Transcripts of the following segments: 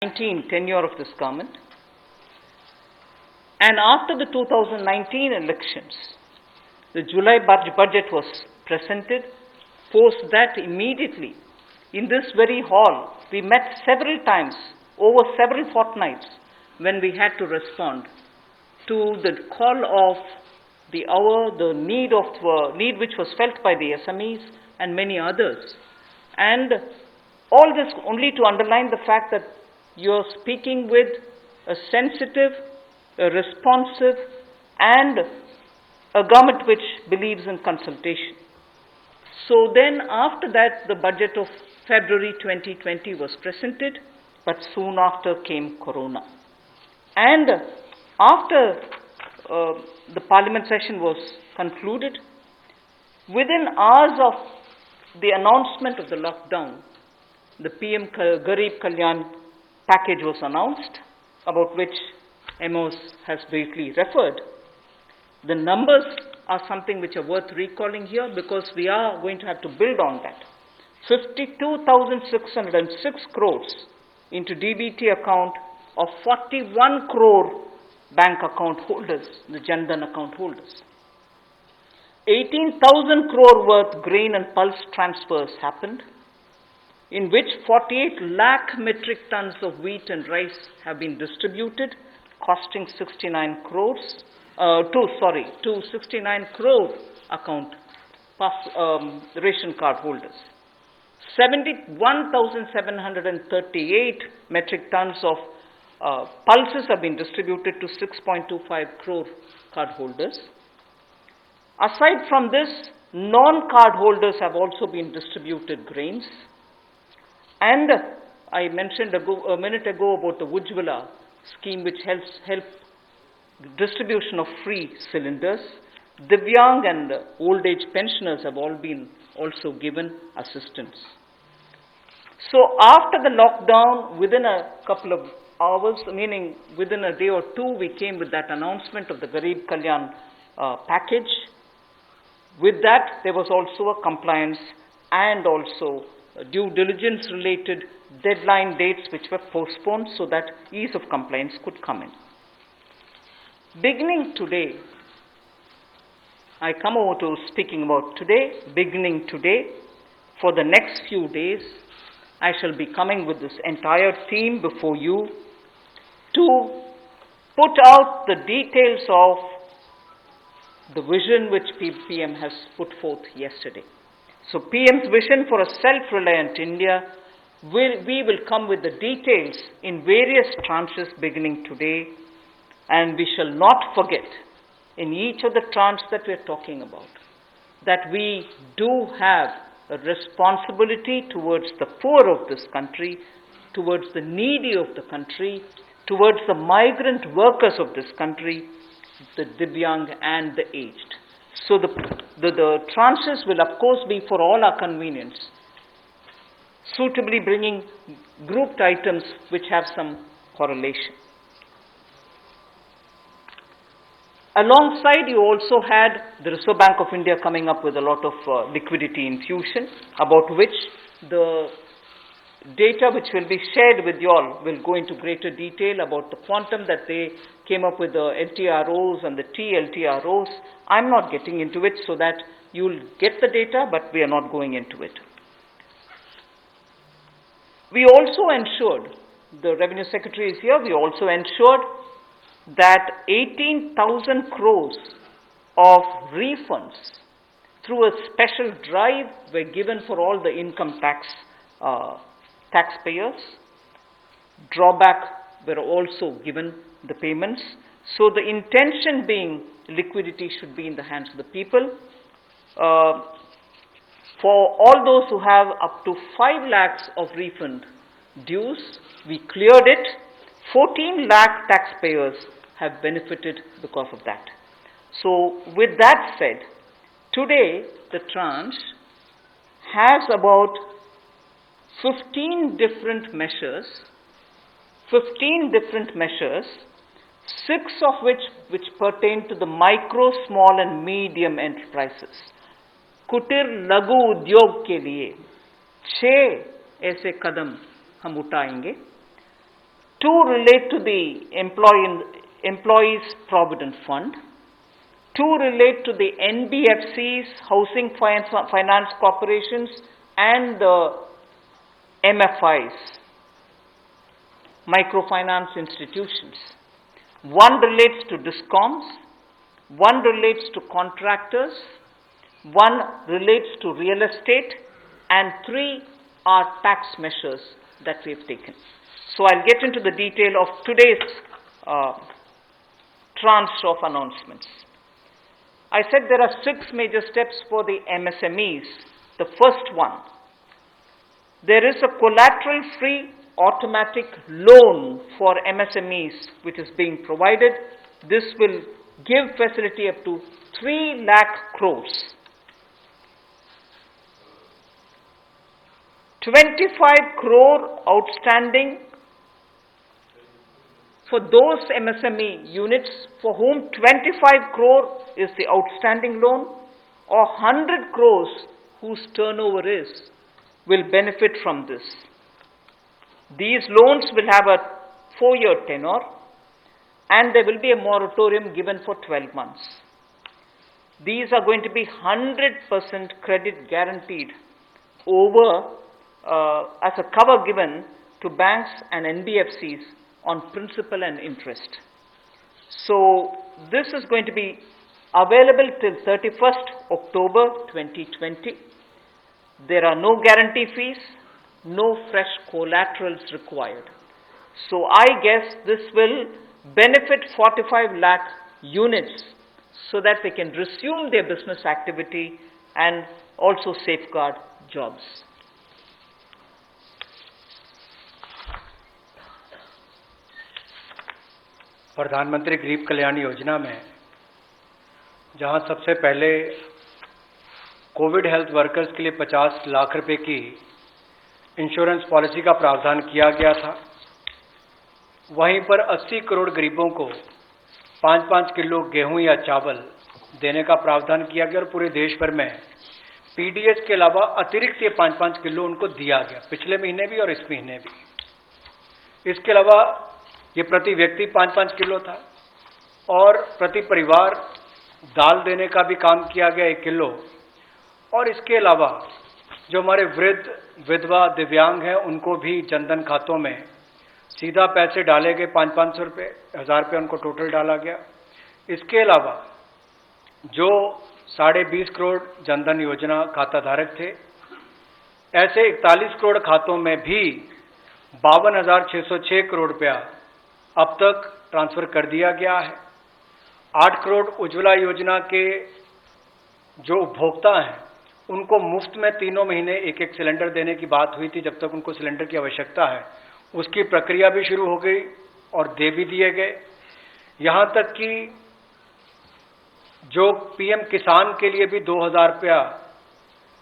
tenure of this government. And after the 2019 elections, the July budget was presented. Post that, immediately, in this very hall, we met several times, over several fortnights, when we had to respond to the call of the hour, the need which was felt by the SMEs and many others. And all this only to underline the fact that you're speaking with a sensitive, a responsive, and a government which believes in consultation. So then, after that, the budget of February 2020 was presented, but soon after came Corona. And after the parliament session was concluded, within hours of the announcement of the lockdown, the PM Garib Kalyan package was announced, about which Amos has briefly referred. The numbers are something which are worth recalling here, because we are going to have to build on that. 52,606 crores into DBT account of 41 crore bank account holders, the Jan Dhan account holders. 18,000 crore worth grain and pulse transfers happened, in which 48 lakh metric tons of wheat and rice have been distributed, costing 69 crores, to 69 crore account ration card holders. 71,738 metric tons of pulses have been distributed to 6.25 crore card holders. Aside from this, non-card holders have also been distributed grains. And I mentioned a minute ago about the Ujjwala scheme, which help distribution of free cylinders. Divyang and old age pensioners have all been also given assistance. So after the lockdown, within a couple of hours, meaning within a day or two, we came with that announcement of the Garib Kalyan package. With that, there was also a compliance and also due diligence related deadline dates which were postponed so that ease of compliance could come in. Beginning today, I come over to speaking about today. Beginning today, for the next few days, I shall be coming with this entire team before you to put out the details of the vision which PM has put forth yesterday. So PM's vision for a self-reliant India, we will come with the details in various tranches beginning today, and we shall not forget in each of the tranches that we are talking about that we do have a responsibility towards the poor of this country, towards the needy of the country, towards the migrant workers of this country, the Divyang and the aged. So the tranches will of course be for all our convenience, suitably bringing grouped items which have some correlation. Alongside, you also had the Reserve Bank of India coming up with a lot of liquidity infusion, about which the data which will be shared with you all will go into greater detail about the quantum that they came up with, the LTROs and the TLTROs. I'm not getting into it so that you'll get the data, but we are not going into it. We also ensured, the Revenue Secretary is here, we also ensured that 18,000 crores of refunds through a special drive were given for all the income taxpayers. Drawback were also given the payments. So the intention being liquidity should be in the hands of the people. For all those who have up to 5 lakhs of refund dues, we cleared it. 14 lakh taxpayers have benefited because of that. So with that said, today the tranche has about 15 different measures, 6 of which pertain to the micro, small and medium enterprises. कुटीर लघु उद्योग के लिए 6 ऐसे कदम हम उठाएंगे 2 relate to the Employees Provident Fund. 2 relate to the NBFCs, Housing Finance Corporations, and the MFIs, microfinance institutions. 1 relates to DISCOMs, 1 relates to contractors, 1 relates to real estate, and 3 are tax measures that we have taken. So I'll get into the detail of today's tranche of announcements. I said there are 6 major steps for the MSMEs. The first one, there is a collateral-free automatic loan for MSMEs which is being provided. This will give facility up to 3 lakh crores. 25 crore outstanding for those MSME units for whom 25 crore is the outstanding loan, or 100 crores whose turnover will benefit from this. These loans will have a 4-year tenure, and there will be a moratorium given for 12 months. These are going to be 100% credit guaranteed over as a cover given to banks and NBFCs on principal and interest. So this is going to be available till 31st October 2020. There are no guarantee fees, no fresh collaterals required. So I guess this will benefit 45 lakh units so that they can resume their business activity and also safeguard jobs. प्रधानमंत्री गरीब कल्याण योजना में जहां सबसे पहले Covid health workers के लिए 50 लाख रुपए की इंश्योरेंस पॉलिसी का प्रावधान किया गया था, वहीं पर 80 करोड़ गरीबों को 5-5 किलो गेहूं या चावल देने का प्रावधान किया गया और पूरे देश भर में पीडीएस के अलावा अतिरिक्त ये 5-5 किलो उनको दिया गया, पिछले महीने भी और इस महीने भी। इसके अलावा ये प्रति व्यक्ति 5-5 किलो था और प्रति परिवार दाल देने का भी काम किया गया 1 किलो, और इसके अलावा जो हमारे वृद्ध, विधवा, दिव्यांग हैं उनको भी जनधन खातों में सीधा पैसे डाले गए, 500-500 रुपये, 1000 रुपये उनको टोटल डाला गया। इसके अलावा जो 20.5 करोड़ जनधन योजना खाता धारक थे, ऐसे 41 करोड़ खातों में भी 52,606 करोड़ रुपया अब तक ट्रांसफर कर दिया गया है। 8 करोड़ उज्ज्वला योजना के जो उपभोक्ता हैं उनको मुफ्त में 3 महीने 1-1 सिलेंडर देने की बात हुई थी, जब तक उनको सिलेंडर की आवश्यकता है। उसकी प्रक्रिया भी शुरू हो गई और दे भी दिए गए। यहां तक कि जो पीएम किसान के लिए भी 2,000 रुपया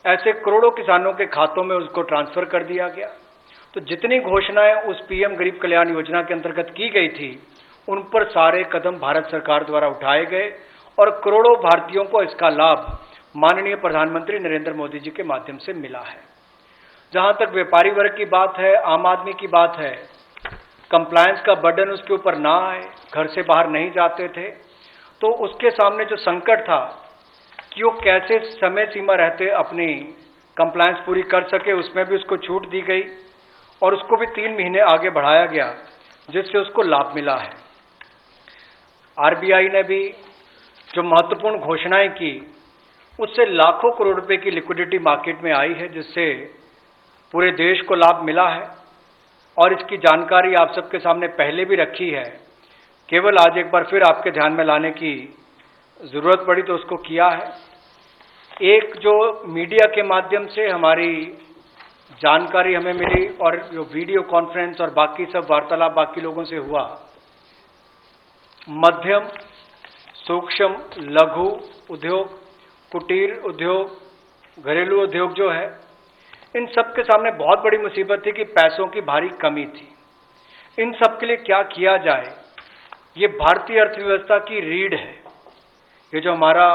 ऐसे करोड़ों किसानों के खातों में उसको ट्रांसफर कर दिया गया। तो जितनी घोषणाएं उस पीएम गरीब कल्याण योजना के अंतर्गत की गई थी, उन पर सारे कदम भारत सरकार द्वारा उठाए गए और करोड़ों भारतीयों को इसका लाभ माननीय प्रधानमंत्री नरेंद्र मोदी जी के माध्यम से मिला है। जहां तक व्यापारी वर्ग की बात है, आम आदमी की बात है, कंप्लायंस का बर्डन उसके ऊपर ना आए, घर से बाहर नहीं जाते थे, तो उसके सामने जो संकट था कि वो कैसे समय सीमा रहते अपनी कंप्लायंस पूरी कर सके, उसमें भी उसको छूट दी गई और उसको भी 3 महीने आगे बढ़ाया गया, जिससे उसको लाभ मिला है। आरबीआई ने भी जो महत्वपूर्ण घोषणाएं की, उससे लाखों करोड़ रुपए की लिक्विडिटी मार्केट में आई है, जिससे पूरे देश को लाभ मिला है और इसकी जानकारी आप सबके सामने पहले भी रखी है। केवल आज एक बार फिर आपके ध्यान में लाने की जरूरत पड़ी तो उसको किया है। एक जो मीडिया के माध्यम से हमारी जानकारी हमें मिली और जो वीडियो कॉन्फ्रेंस और बाकी सब वार्तालाप बाकी लोगों से हुआ, मध्यम, सूक्ष्म, लघु उद्योग, कुटीर उद्योग, घरेलू उद्योग जो है, इन सब के सामने बहुत बड़ी मुसीबत थी कि पैसों की भारी कमी थी। इन सब के लिए क्या किया जाए, ये भारतीय अर्थव्यवस्था की रीढ़ है। ये जो हमारा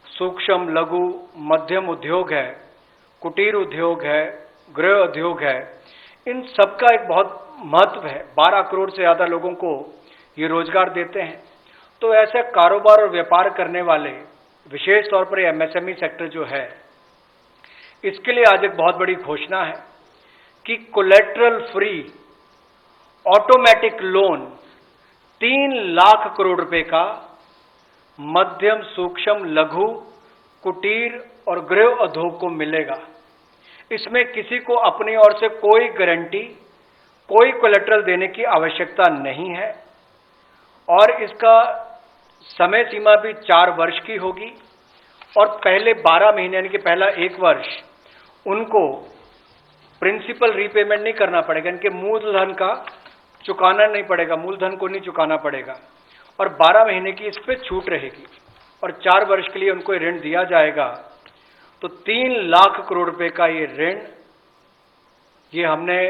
सूक्ष्म, लघु, मध्यम उद्योग है, कुटीर उद्योग है, गृह उद्योग है, इन सबका एक बहुत महत्व है। 12 करोड़ से ज़्यादा लोगों को ये रोजगार देते हैं। तो ऐसे कारोबार और व्यापार करने वाले, विशेष तौर पर एमएसएमई सेक्टर जो है, इसके लिए आज एक बहुत बड़ी घोषणा है कि collateral free automatic loan 3 lakh crore रुपए का मध्यम, सूक्ष्म, लघु, कुटीर और गृह उद्योग को मिलेगा। इसमें किसी को अपनी ओर से कोई गारंटी, कोई कोलेटरल देने की आवश्यकता नहीं है और इसका समय सीमा भी 4 वर्ष की होगी और पहले 12 महीने यानी कि पहला 1 वर्ष उनको प्रिंसिपल रीपेमेंट नहीं करना पड़ेगा, इनके मूलधन का चुकाना नहीं पड़ेगा, मूलधन को नहीं चुकाना पड़ेगा और 12 महीने की इस पे छूट रहेगी और 4 वर्ष के लिए उनको ऋण दिया जाएगा। तो 3 लाख करोड़ रुपए का ये ऋण, ये हमने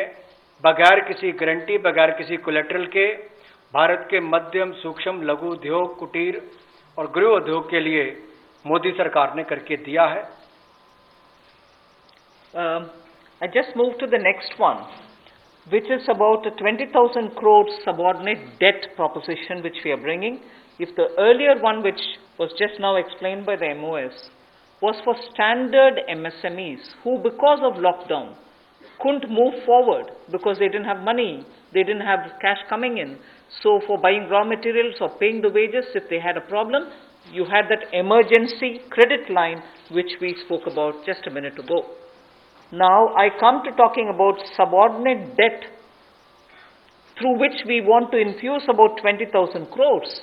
बगैर किसी गारंटी, बगैर किसी कोलेटरल के भारत के मध्यम, सूक्ष्म, लघु उद्योग, कुटीर और गृह उद्योग के लिए मोदी सरकार ने करके दिया है। I just move to the next one, which is about a 20,000 crore subordinate debt proposition which we are bringing. If the earlier one, which was just now explained by the MOS, was for standard MSMEs who, because of lockdown, couldn't move forward because they didn't have money, they didn't have cash coming in. So for buying raw materials or paying the wages, if they had a problem, you had that emergency credit line which we spoke about just a minute ago. Now I come to talking about subordinate debt through which we want to infuse about 20,000 crores.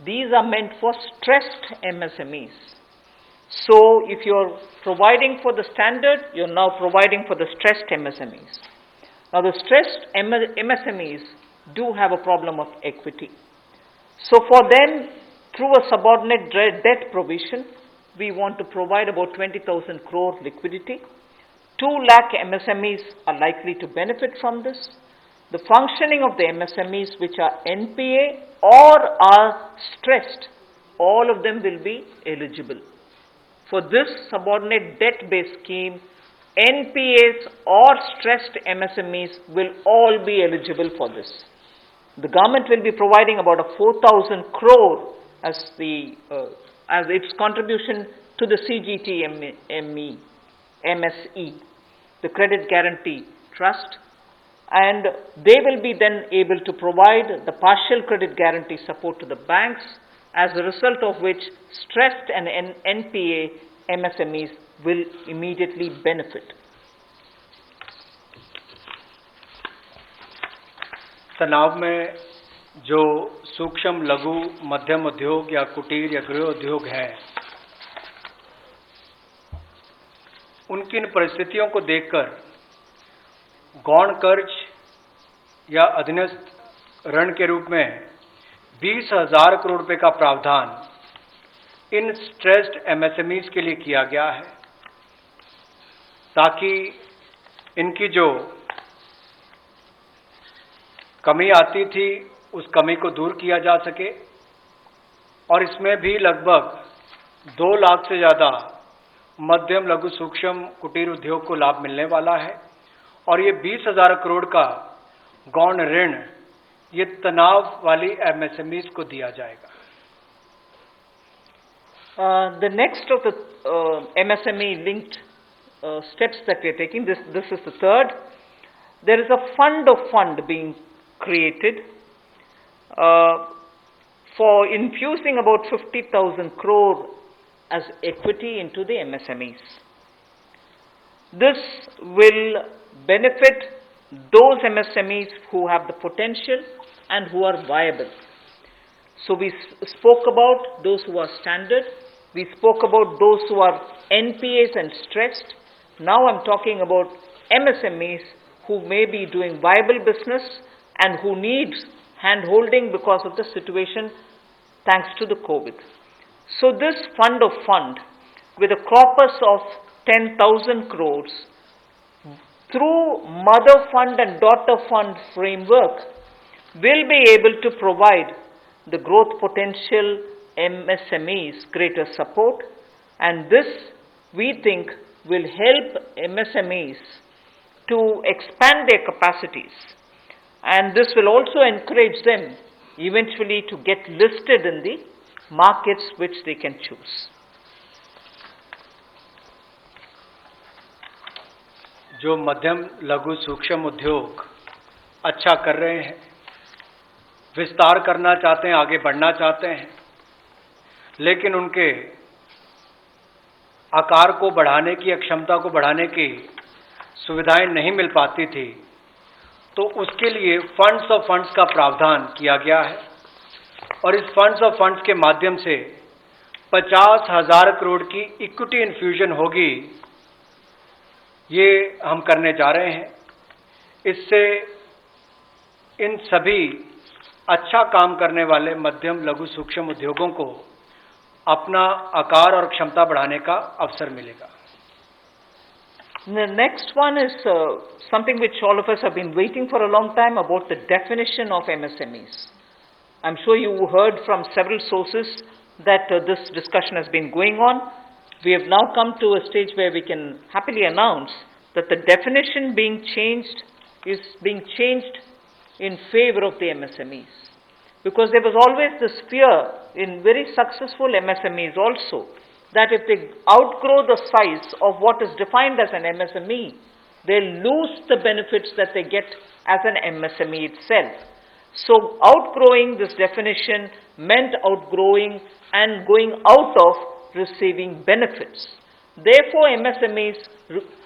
These are meant for stressed MSMEs. So if you're providing for the standard, you're now providing for the stressed MSMEs. Now the stressed MSMEs do have a problem of equity. So for them, through a subordinate debt provision, we want to provide about 20,000 crore liquidity. 2 lakh MSMEs are likely to benefit from this. The functioning of the MSMEs which are NPA or are stressed, all of them will be eligible. For this subordinate debt-based scheme, NPAs or stressed MSMEs will all be eligible for this. The government will be providing about a 4,000 crore as its contribution to the MSE, the Credit Guarantee Trust, and they will be then able to provide the partial credit guarantee support to the banks, as a result of which stressed and NPA MSMEs will immediately benefit. तनाव में जो सूक्ष्म, लघु, मध्यम उद्योग या कुटीर या गृह उद्योग हैं, उनकी इन परिस्थितियों को देखकर गौण कर्ज या अधीनस्थ ऋण के रूप में 20,000 करोड़ रुपए का प्रावधान इन स्ट्रेस्ड एमएसएमईज के लिए किया गया है, ताकि इनकी जो कमी आती थी उस कमी को दूर किया जा सके। और इसमें भी लगभग 2 लाख से ज़्यादा मध्यम, लघु, सूक्ष्म, कुटीर उद्योग को लाभ मिलने वाला है और ये 20,000 करोड़ का गौण ऋण ये तनाव वाली एमएसएमईज को दिया जाएगा। The next of the MSME linked steps that we are taking, this is the third. There is a fund being created for infusing about 50,000 crore as equity into the MSMEs. This will benefit those MSMEs who have the potential and who are viable. So we spoke about those who are standard, we spoke about those who are NPAs and stressed. Now I'm talking about MSMEs who may be doing viable business and who needs hand-holding because of the situation thanks to the COVID. So this fund with a corpus of 10,000 crores through mother fund and daughter fund framework will be able to provide the growth potential MSMEs greater support, and this we think will help MSMEs to expand their capacities and this will also encourage them eventually to get listed in the markets which they can choose. जो मध्यम लघु सूक्ष्म उद्योग अच्छा कर रहे हैं, विस्तार करना चाहते हैं, आगे बढ़ना चाहते हैं, लेकिन उनके आकार को बढ़ाने की या क्षमता को बढ़ाने की सुविधाएं नहीं मिल पाती थी, तो उसके लिए फंड्स ऑफ फंड्स का प्रावधान किया गया है और इस फंड्स ऑफ फंड्स के माध्यम से 50,000 करोड़ की इक्विटी इन्फ्यूजन होगी, ये हम करने जा रहे हैं। इससे इन सभी अच्छा काम करने वाले मध्यम लघु सूक्ष्म उद्योगों को अपना आकार और क्षमता बढ़ाने का अवसर मिलेगा। The next one is something which all of us have been waiting for a long time, about the definition of MSMEs. I'm sure you heard from several sources that this discussion has been going on. We have now come to a stage where we can happily announce that the definition being changed is being changed in favor of the MSMEs. Because there was always this fear in very successful MSMEs also, that if they outgrow the size of what is defined as an MSME, they'll lose the benefits that they get as an MSME itself. So outgrowing this definition meant outgrowing and going out of receiving benefits. Therefore, MSMEs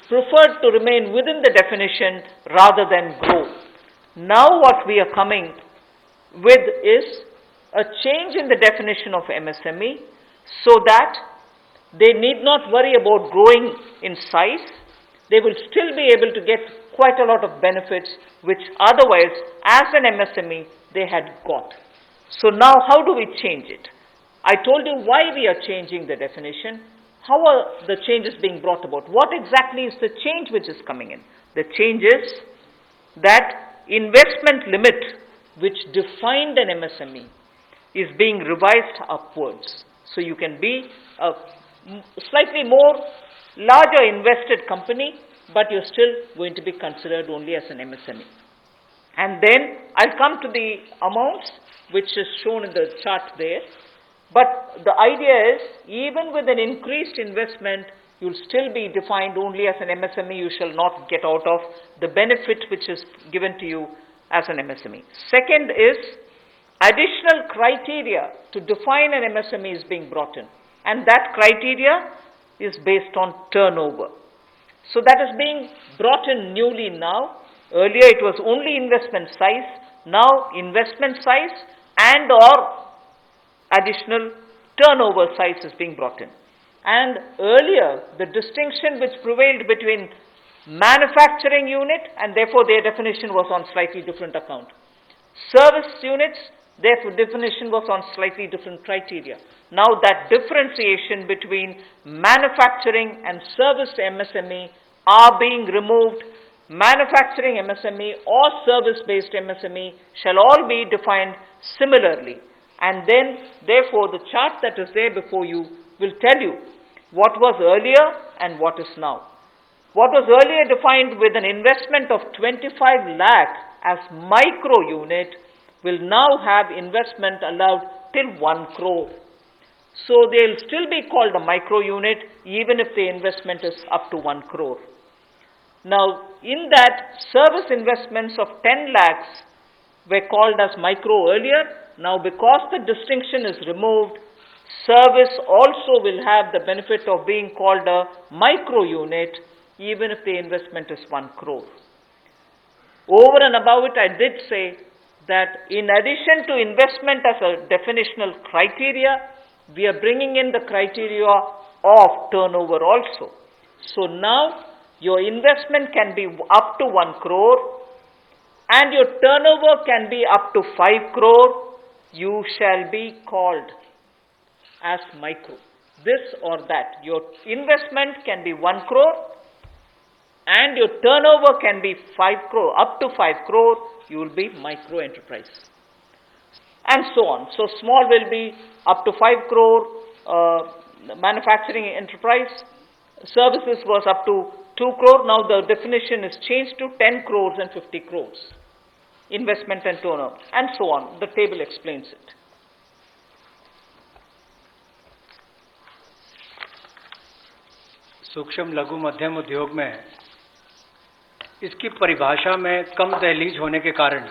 preferred to remain within the definition rather than grow. Now what we are coming with is a change in the definition of MSME so that they need not worry about growing in size. They will still be able to get quite a lot of benefits which otherwise as an MSME they had got. So now how do we change it? I told you why we are changing the definition. How are the changes being brought about? What exactly is the change which is coming in? The change is that investment limit which defined an MSME is being revised upwards. So you can be a slightly more larger invested company, but you're still going to be considered only as an MSME. And then I'll come to the amounts which is shown in the chart there. But the idea is, even with an increased investment, you'll still be defined only as an MSME. You shall not get out of the benefit which is given to you as an MSME. Second is, additional criteria to define an MSME is being brought in. And that criteria is based on turnover. So that is being brought in newly now. Earlier it was only investment size. Now investment size and or additional turnover size is being brought in. And earlier the distinction which prevailed between manufacturing unit, and therefore their definition was on slightly different account. Service units, their definition was on slightly different criteria. Now that differentiation between manufacturing and service MSME are being removed. Manufacturing MSME or service-based MSME shall all be defined similarly. And then, therefore, the chart that is there before you will tell you what was earlier and what is now. What was earlier defined with an investment of 25 lakh as micro unit will now have investment allowed till 1 crore. So they'll still be called a micro unit even if the investment is up to 1 crore. Now in that, service investments of 10 lakhs were called as micro earlier. Now because the distinction is removed, service also will have the benefit of being called a micro unit even if the investment is 1 crore. Over and above it, I did say that in addition to investment as a definitional criteria, we are bringing in the criteria of turnover also. So now your investment can be up to 1 crore and your turnover can be up to 5 crore. You shall be called as micro. This or that. Your investment can be 1 crore and your turnover can be 5 crore. Up to 5 crore, you will be micro enterprise. And so on. So small will be up to 5 crore, manufacturing enterprise. Services was up to 2 crore. Now the definition is changed to 10 crores and 50 crores. investment and turnover, and so on. The table explains it. सूक्ष्म लघु मध्यम उद्योग में इसकी परिभाषा में कम दहलीज होने के कारण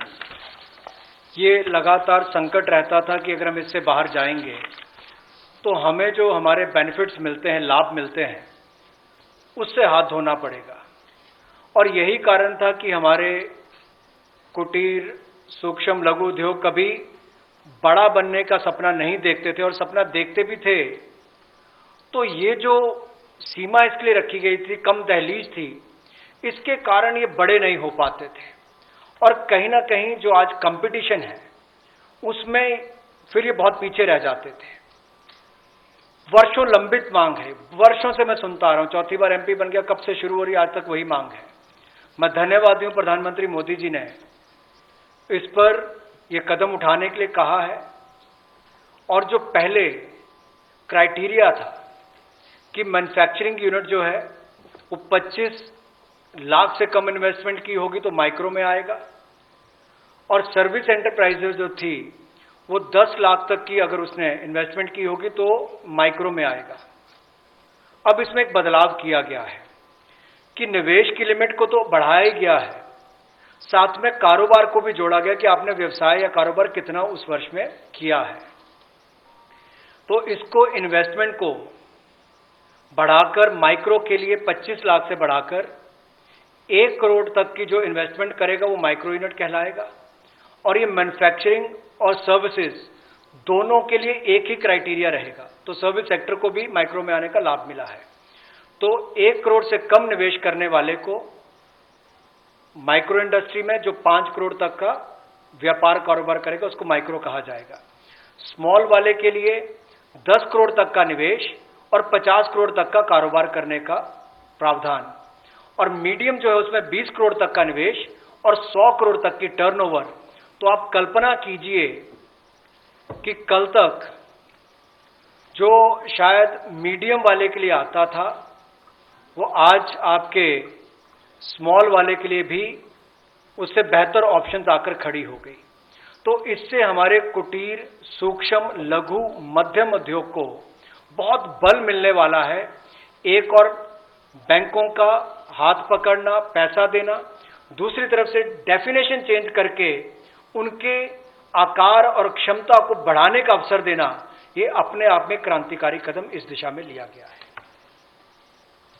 ये लगातार संकट रहता था कि अगर हम इससे बाहर जाएंगे तो हमें जो हमारे बेनिफिट्स मिलते हैं, लाभ मिलते हैं, उससे हाथ धोना पड़ेगा। और यही कारण था कि हमारे कुटीर सूक्ष्म लघु उद्योग कभी बड़ा बनने का सपना नहीं देखते थे, और सपना देखते भी थे तो ये जो सीमा इसके लिए रखी गई थी, कम दहलीज थी, इसके कारण ये बड़े नहीं हो पाते थे। और कहीं ना कहीं जो आज कंपटीशन है उसमें फिर ये बहुत पीछे रह जाते थे। वर्षों लंबित मांग है, वर्षों से मैं सुनता आ रहा हूं, चौथी बार एमपी बन गया, कब से शुरू हो रही, आज तक वही मांग है। मैं धन्यवादी हूं प्रधानमंत्री मोदी जी ने इस पर यह कदम उठाने के लिए कहा है। और जो पहले क्राइटेरिया था कि मैन्युफैक्चरिंग यूनिट जो है वो 25 लाख से कम इन्वेस्टमेंट की होगी तो माइक्रो में आएगा, और सर्विस एंटरप्राइजेज जो थी वो 10 लाख तक की अगर उसने इन्वेस्टमेंट की होगी तो माइक्रो में आएगा। अब इसमें एक बदलाव किया गया है कि निवेश की लिमिट को तो बढ़ाया ही गया है, साथ में कारोबार को भी जोड़ा गया कि आपने व्यवसाय या कारोबार कितना उस वर्ष में किया है। तो इसको इन्वेस्टमेंट को बढ़ाकर माइक्रो के लिए 25 लाख से बढ़ाकर 1 करोड़ तक की जो इन्वेस्टमेंट करेगा वो माइक्रो यूनिट कहलाएगा। और ये मैन्युफैक्चरिंग और सर्विसेज दोनों के लिए एक ही क्राइटेरिया रहेगा, तो सर्विस सेक्टर को भी माइक्रो में आने का लाभ मिला है। तो 1 करोड़ से कम निवेश करने वाले को माइक्रो इंडस्ट्री में जो 5 करोड़ तक का व्यापार कारोबार करेगा उसको माइक्रो कहा जाएगा। स्मॉल वाले के लिए 10 करोड़ तक का निवेश और 50 करोड़ तक का कारोबार करने का प्रावधान, और मीडियम जो है उसमें 20 करोड़ तक का निवेश और 100 करोड़ तक की टर्नओवर। तो आप कल्पना कीजिए कि कल तक जो शायद मीडियम वाले के लिए आता था वो आज आपके स्मॉल वाले के लिए भी उससे बेहतर ऑप्शंस आकर खड़ी हो गई। तो इससे हमारे कुटीर सूक्ष्म लघु मध्यम उद्योग को बहुत बल मिलने वाला है। एक और बैंकों का हाथ पकड़ना, पैसा देना, दूसरी तरफ से डेफिनेशन चेंज करके उनके आकार और क्षमता को बढ़ाने का अवसर देना, ये अपने आप में क्रांतिकारी कदम इस दिशा में लिया गया है।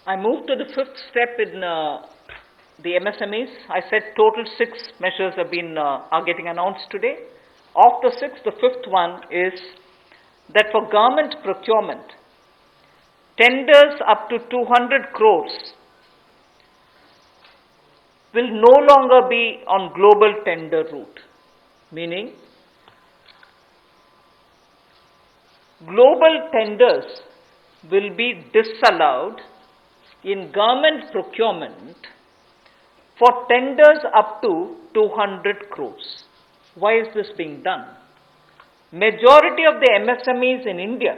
I move to the fifth step in the MSMEs. I said total 6 measures are getting announced today. Of the 6, the fifth one is that for government procurement, tenders up to 200 crores will no longer be on global tender route, meaning global tenders will be disallowed in government procurement for tenders up to 200 crores. Why is this being done? Majority of the MSMEs in India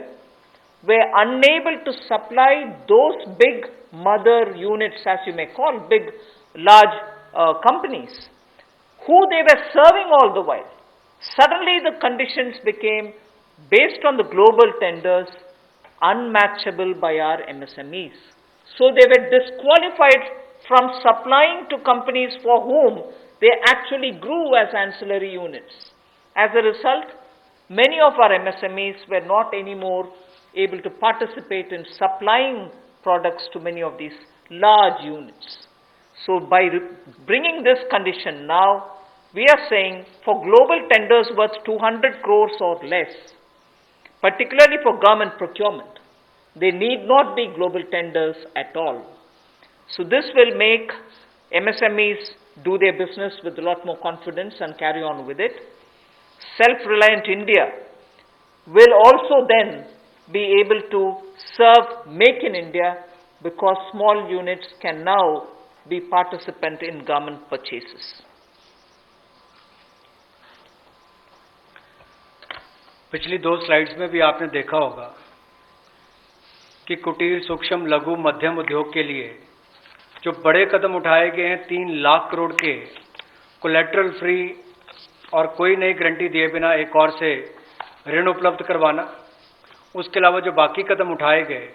were unable to supply those big mother units, as you may call, big, large companies, who they were serving all the while. Suddenly the conditions became, based on the global tenders, unmatchable by our MSMEs. So they were disqualified from supplying to companies for whom they actually grew as ancillary units. As a result, many of our MSMEs were not anymore able to participate in supplying products to many of these large units. So by bringing this condition now, we are saying for global tenders worth 200 crores or less, particularly for government procurement, they need not be global tenders at all. So this will make MSMEs do their business with a lot more confidence and carry on with it. Self-reliant India will also then be able to serve Make in India, because small units can now be participant in government purchases. पिछली 2 slides में भी आपने देखा होगा कि कुटीर सूक्ष्म लघु मध्यम उद्योग के लिए जो बड़े कदम उठाए गए हैं, 3 लाख करोड़ के कोलेटरल फ्री और कोई नई गारंटी दिए बिना एक और से ऋण उपलब्ध करवाना, उसके अलावा जो बाकी कदम उठाए गए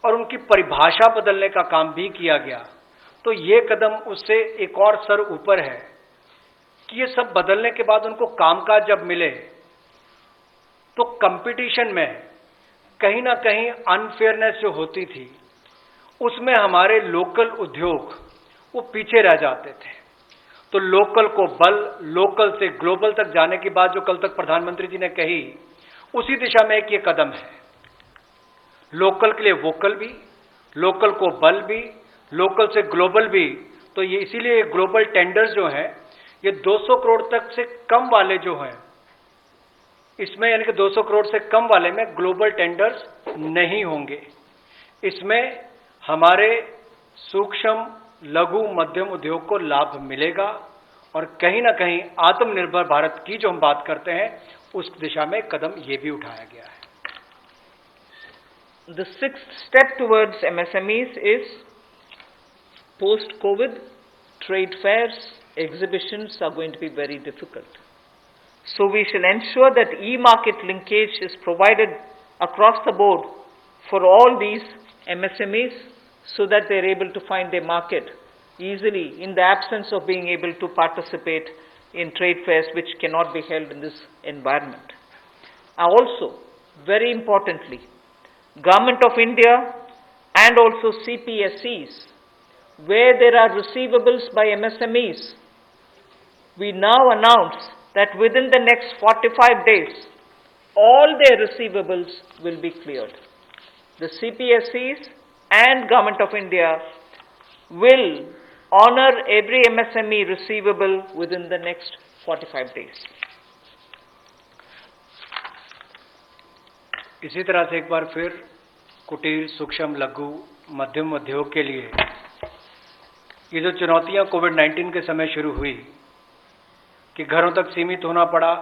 और उनकी परिभाषा बदलने का काम भी किया गया, तो ये कदम उससे एक और स्तर ऊपर है कि ये सब बदलने के बाद उनको कामकाज जब मिले तो कंपटीशन में कहीं ना कहीं अनफेयरनेस जो होती थी उसमें हमारे लोकल उद्योग वो पीछे रह जाते थे। तो लोकल को बल, लोकल से ग्लोबल तक जाने की बात जो कल तक प्रधानमंत्री जी ने कही, उसी दिशा में एक ये कदम है। लोकल के लिए वोकल भी, लोकल को बल भी, लोकल से ग्लोबल भी। तो ये इसीलिए ग्लोबल टेंडर्स जो हैं ये 200 करोड़ तक से कम वाले जो हैं, इसमें यानी कि 200 करोड़ से कम वाले में ग्लोबल टेंडर्स नहीं होंगे। इसमें हमारे सूक्ष्म, लघु, मध्यम उद्योग को लाभ मिलेगा और कहीं ना कहीं आत्मनिर्भर भारत की जो हम बात करते हैं उस दिशा में कदम ये भी उठाया गया है। The sixth step towards MSMEs is post-COVID trade fairs, exhibitions are going to be very difficult. So we shall ensure that e-market linkage is provided across the board for all these MSMEs so that they are able to find their market easily in the absence of being able to participate in trade fairs which cannot be held in this environment. Also, very importantly, Government of India and also CPSEs, where there are receivables by MSMEs, we now announce that within the next 45 days, all their receivables will be cleared. The CPSEs and Government of India will honor every MSME receivable within the next 45 days. इसी तरह से एक बार फिर कुटीर, सूक्ष्म, लघु, मध्यम उद्योग के लिए ये जो चुनौतियां कोविड-19 के समय शुरू हुई कि घरों तक सीमित होना पड़ा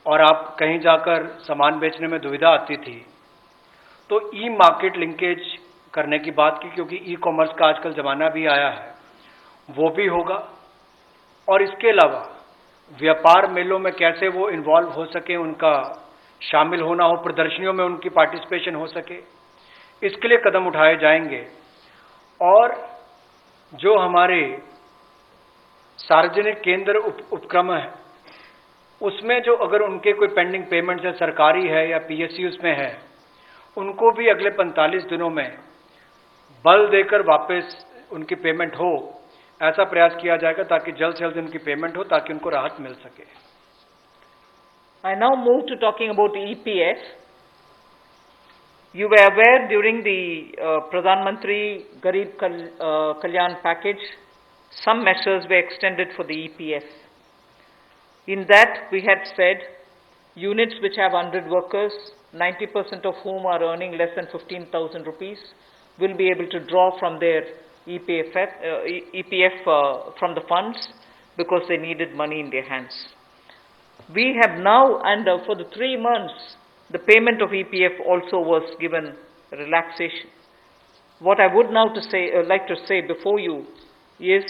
और आप कहीं जाकर सामान बेचने में दुविधा आती थी, तो ई मार्केट लिंकेज करने की बात की, क्योंकि ई कॉमर्स का आजकल ज़माना भी आया है, वो भी होगा। और इसके अलावा व्यापार मेलों में कैसे वो इन्वॉल्व हो सके, उनका शामिल होना हो, प्रदर्शनियों में उनकी पार्टिसिपेशन हो सके, इसके लिए कदम उठाए जाएंगे। और जो हमारे सार्वजनिक केंद्र उपक्रम है, उसमें जो अगर उनके कोई पेंडिंग पेमेंट्स है, सरकारी है या पीएसयू उसमें है, उनको भी अगले 45 दिनों में बल देकर वापस उनकी पेमेंट हो, ऐसा प्रयास किया जाएगा ताकि जल्द से जल्द उनकी पेमेंट हो, ताकि उनको राहत मिल सके। I now move to talking about EPF. You were aware during the Pradhan Mantri Garib Kalyan package, some measures were extended for the EPF. In that, we had said units which have 100 workers, 90% of whom are earning less than 15,000 rupees, will be able to draw from their EPF from the funds because they needed money in their hands. We have now, and for the 3 months, the payment of EPF also was given relaxation. What I would now like to say before you is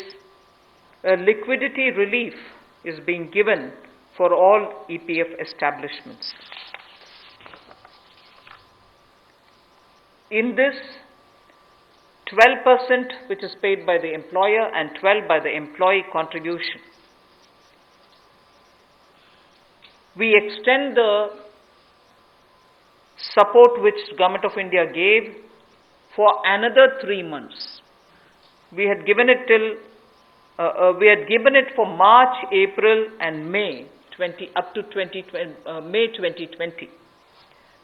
liquidity relief is being given for all EPF establishments. In this, 12% which is paid by the employer and 12% by the employee contribution. We extend the support which Government of India gave for another 3 months. We had given it for March, April, and May up to May 2020.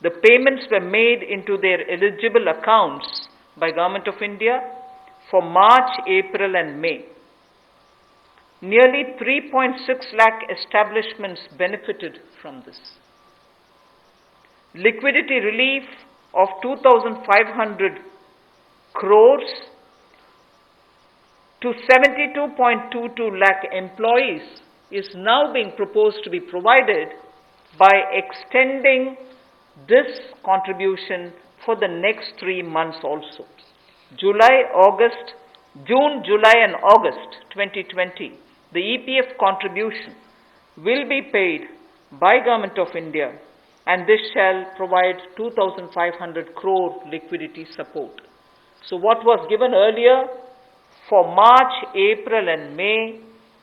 The payments were made into their eligible accounts by Government of India for March, April, and May. Nearly 3.6 lakh establishments benefited from this. Liquidity relief of 2,500 crores to 72.22 lakh employees is now being proposed to be provided by extending this contribution for the next 3 months also. June, July and August 2020, the EPF contribution will be paid by Government of India, and this shall provide 2,500 crore liquidity support. So what was given earlier for March, April and May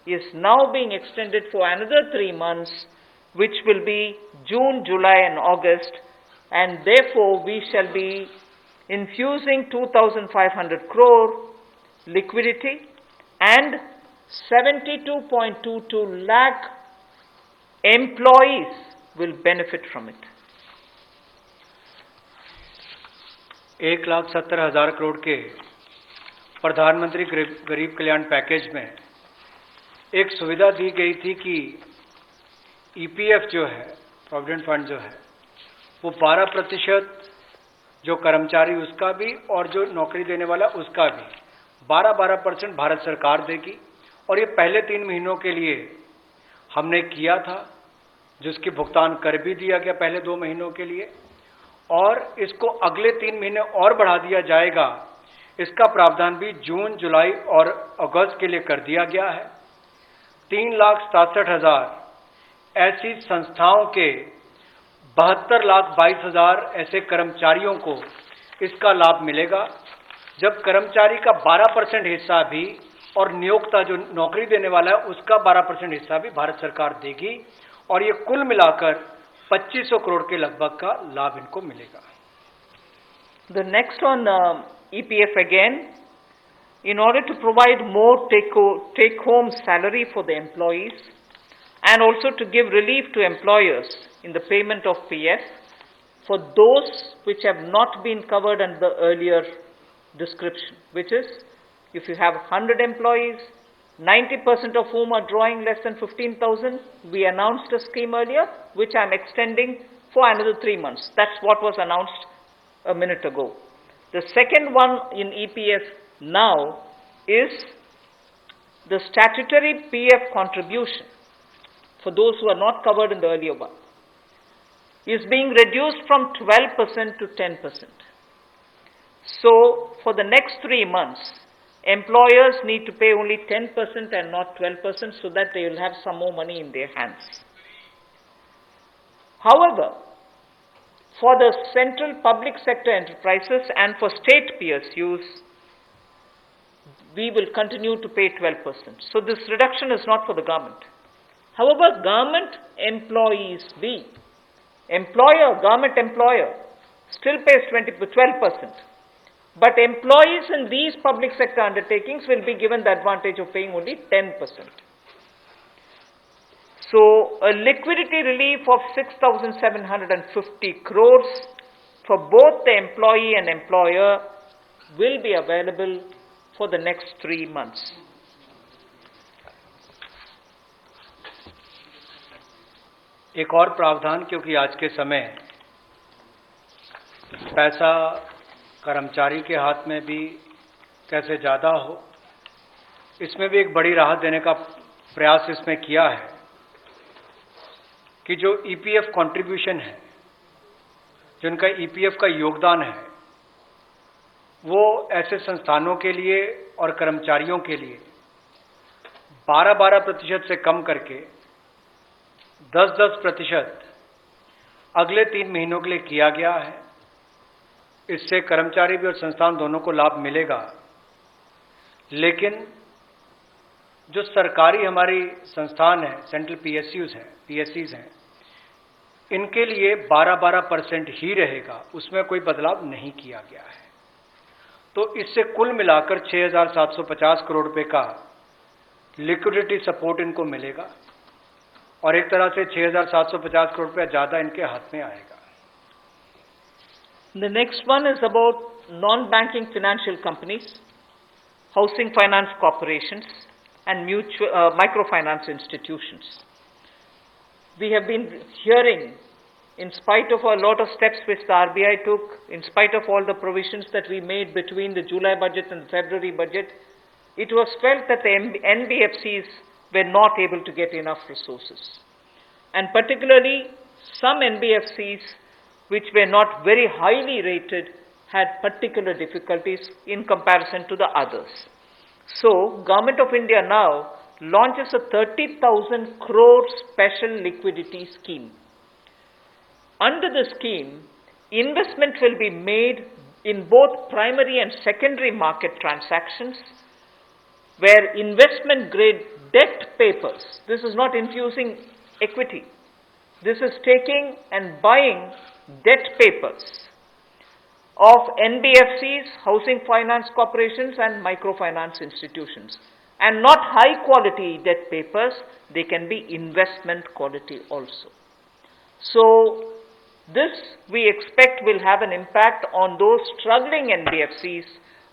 is now being extended for another 3 months, which will be June, July and August, and therefore we shall be infusing 2,500 crore liquidity and 72.22 lakh employees will benefit from it. 1,70,000 crore के प्रधानमंत्री गरीब कल्याण package में एक सुविधा दी गई थी कि EPF जो है, प्रोविडेंट फंड जो है, वो 12% जो कर्मचारी उसका भी और जो नौकरी देने वाला उसका भी 12% भारत सरकार देगी। और ये पहले 3 महीनों के लिए हमने किया था, जिसकी भुगतान कर भी दिया गया पहले 2 महीनों के लिए, और इसको अगले 3 महीने और बढ़ा दिया जाएगा। इसका प्रावधान भी जून, जुलाई और अगस्त के लिए कर दिया गया है। 3,67,000 ऐसी संस्थाओं के 72,22,000 ऐसे कर्मचारियों को इसका लाभ मिलेगा, जब कर्मचारी का 12% हिस्सा भी और नियोक्ता जो नौकरी देने वाला है उसका 12% हिस्सा भी भारत सरकार देगी, और ये कुल मिलाकर 2,500 करोड़ के लगभग का लाभ इनको मिलेगा। The next on EPF again, in order to provide more take-home salary for the employees and also to give relief to employers in the payment of PF for those which have not been covered under the earlier description, which is if you have 100 employees, 90% of whom are drawing less than 15,000, we announced a scheme earlier, which I am extending for another 3 months. That's what was announced a minute ago. The second one in EPF now is the statutory PF contribution for those who are not covered in the earlier one is being reduced from 12% to 10%. So, for the next 3 months, employers need to pay only 10% and not 12% so that they will have some more money in their hands. However, for the central public sector enterprises and for state PSUs, we will continue to pay 12%. So this reduction is not for the government. However, government employees government employer still pays 12%. But employees in these public sector undertakings will be given the advantage of paying only 10%. So, a liquidity relief of 6,750 crores for both the employee and employer will be available for the next 3 months. एक और प्रावधान, क्योंकि आज के समय पैसा कर्मचारी के हाथ में भी कैसे ज़्यादा हो, इसमें भी एक बड़ी राहत देने का प्रयास इसमें किया है कि जो ईपीएफ कंट्रीब्यूशन है, जिनका ईपीएफ का योगदान है, वो ऐसे संस्थानों के लिए और कर्मचारियों के लिए 12% से कम करके 10% अगले 3 महीनों के लिए किया गया है। इससे कर्मचारी भी और संस्थान दोनों को लाभ मिलेगा। लेकिन जो सरकारी हमारी संस्थान है, सेंट्रल पीएससीज हैं, इनके लिए 12% ही रहेगा, उसमें कोई बदलाव नहीं किया गया है। तो इससे कुल मिलाकर 6,750 करोड़ रुपए का लिक्विडिटी सपोर्ट इनको मिलेगा और एक तरह से 6,750 करोड़ रुपया ज्यादा इनके हाथ में आएगा। The next one is about non-banking financial companies, housing finance corporations, and microfinance institutions. We have been hearing, in spite of a lot of steps which the RBI took, in spite of all the provisions that we made between the July budget and the February budget, it was felt that the NBFCs were not able to get enough resources. And particularly, some NBFCs which were not very highly rated had particular difficulties in comparison to the others. So, Government of India now launches a 30,000 crore special liquidity scheme. Under the scheme, investment will be made in both primary and secondary market transactions where investment grade debt papers, this is not infusing equity, this is taking and buying debt papers of NBFCs, housing finance corporations and microfinance institutions, and not high quality debt papers, they can be investment quality also. So this we expect will have an impact on those struggling NBFCs